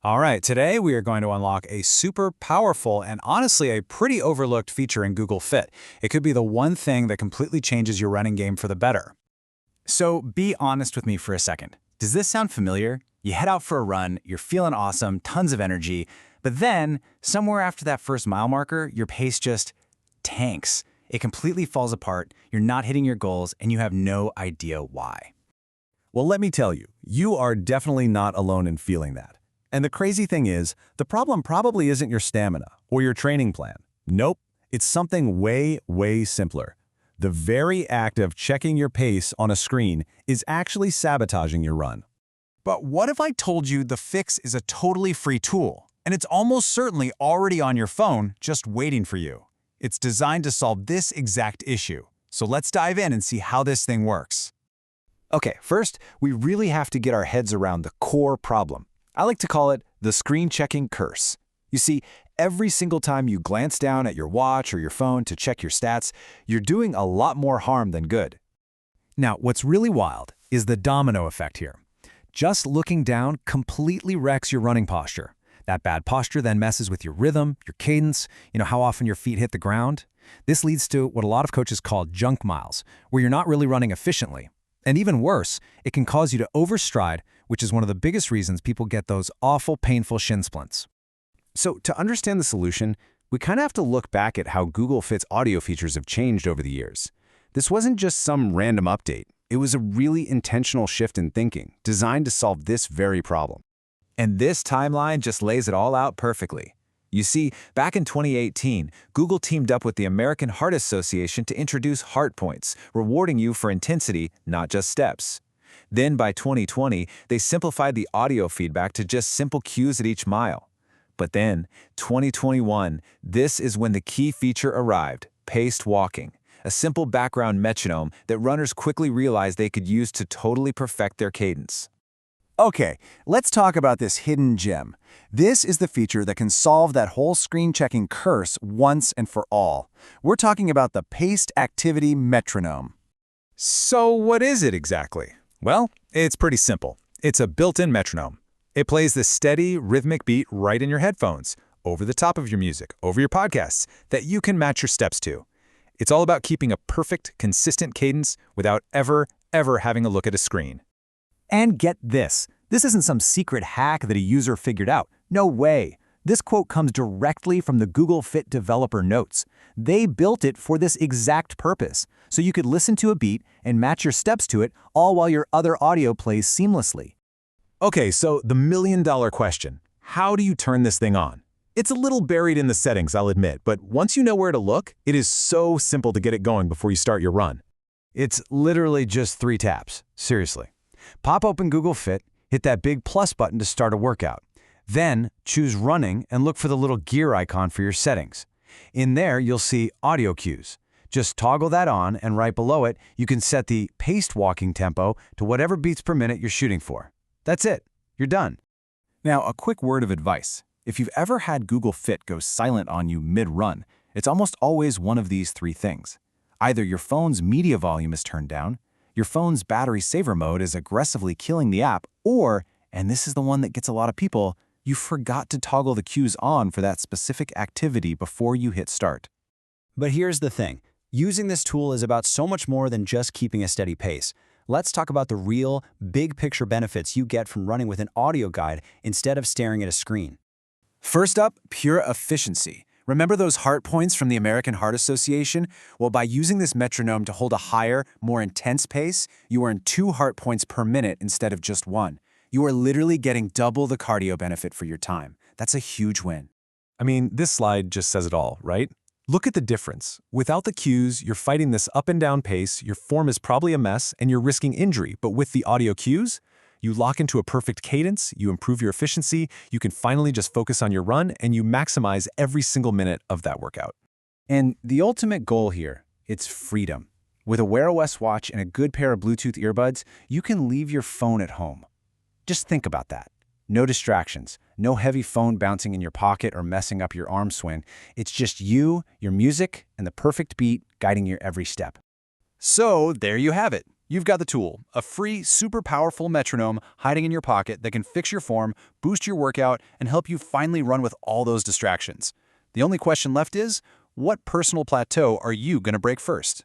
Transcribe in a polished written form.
All right, today we are going to unlock a super powerful and honestly a pretty overlooked feature in Google Fit. It could be the one thing that completely changes your running game for the better. So be honest with me for a second. Does this sound familiar? You head out for a run, you're feeling awesome, tons of energy, but then somewhere after that first mile marker, your pace just tanks. It completely falls apart, you're not hitting your goals, and you have no idea why. Well, let me tell you, you are definitely not alone in feeling that. And the crazy thing is, the problem probably isn't your stamina or your training plan. Nope, it's something way, way simpler. The very act of checking your pace on a screen is actually sabotaging your run. But what if I told you the fix is a totally free tool, and it's almost certainly already on your phone, just waiting for you? It's designed to solve this exact issue. So let's dive in and see how this thing works. Okay, first, we really have to get our heads around the core problem. I like to call it the screen checking curse. You see, every single time you glance down at your watch or your phone to check your stats, you're doing a lot more harm than good. Now, what's really wild is the domino effect here. Just looking down completely wrecks your running posture. That bad posture then messes with your rhythm, your cadence, how often your feet hit the ground. This leads to what a lot of coaches call junk miles, where you're not really running efficiently. And even worse, it can cause you to overstride, which is one of the biggest reasons people get those awful, painful shin splints. So to understand the solution, we kind of have to look back at how Google Fit's audio features have changed over the years. This wasn't just some random update. It was a really intentional shift in thinking, designed to solve this very problem. And this timeline just lays it all out perfectly. You see, back in 2018, Google teamed up with the American Heart Association to introduce Heart Points, rewarding you for intensity, not just steps. Then by 2020, they simplified the audio feedback to just simple cues at each mile. But then, 2021, this is when the key feature arrived, paced walking, a simple background metronome that runners quickly realized they could use to totally perfect their cadence. Okay, let's talk about this hidden gem. This is the feature that can solve that whole screen-checking curse once and for all. We're talking about the Paced Activity Metronome. So what is it exactly? Well, it's pretty simple. It's a built-in metronome. It plays this steady, rhythmic beat right in your headphones, over the top of your music, over your podcasts, that you can match your steps to. It's all about keeping a perfect, consistent cadence without ever having a look at a screen. And get this isn't some secret hack that a user figured out. No way. This quote comes directly from the Google Fit developer notes. They built it for this exact purpose, so you could listen to a beat and match your steps to it, all while your other audio plays seamlessly. Okay, so the million-dollar question, how do you turn this thing on? It's a little buried in the settings, I'll admit, but once you know where to look, it is so simple to get it going before you start your run. It's literally just 3 taps, seriously. Pop open Google Fit, hit that big plus button to start a workout. Then choose Running and look for the little gear icon for your settings. In there, you'll see audio cues. Just toggle that on, and right below it, you can set the paced walking tempo to whatever beats per minute you're shooting for. That's it. You're done. Now, a quick word of advice. If you've ever had Google Fit go silent on you mid-run, it's almost always one of these 3 things. Either your phone's media volume is turned down, your phone's battery saver mode is aggressively killing the app, or, and this is the one that gets a lot of people, you forgot to toggle the cues on for that specific activity before you hit start. But here's the thing. Using this tool is about so much more than just keeping a steady pace. Let's talk about the real, big-picture benefits you get from running with an audio guide instead of staring at a screen. First up, pure efficiency. Remember those heart points from the American Heart Association? Well, by using this metronome to hold a higher, more intense pace, you earn 2 heart points per minute instead of just 1. You are literally getting double the cardio benefit for your time. That's a huge win. I mean, this slide just says it all, right? Look at the difference. Without the cues, you're fighting this up and down pace, your form is probably a mess, and you're risking injury. But with the audio cues, you lock into a perfect cadence, you improve your efficiency, you can finally just focus on your run, and you maximize every single minute of that workout. And the ultimate goal here, it's freedom. With a Wear OS watch and a good pair of Bluetooth earbuds, you can leave your phone at home. Just think about that. No distractions, no heavy phone bouncing in your pocket or messing up your arm swing. It's just you, your music, and the perfect beat guiding your every step. So there you have it. You've got the tool, a free, super powerful metronome hiding in your pocket that can fix your form, boost your workout, and help you finally run with all those distractions. The only question left is, what personal plateau are you going to break first?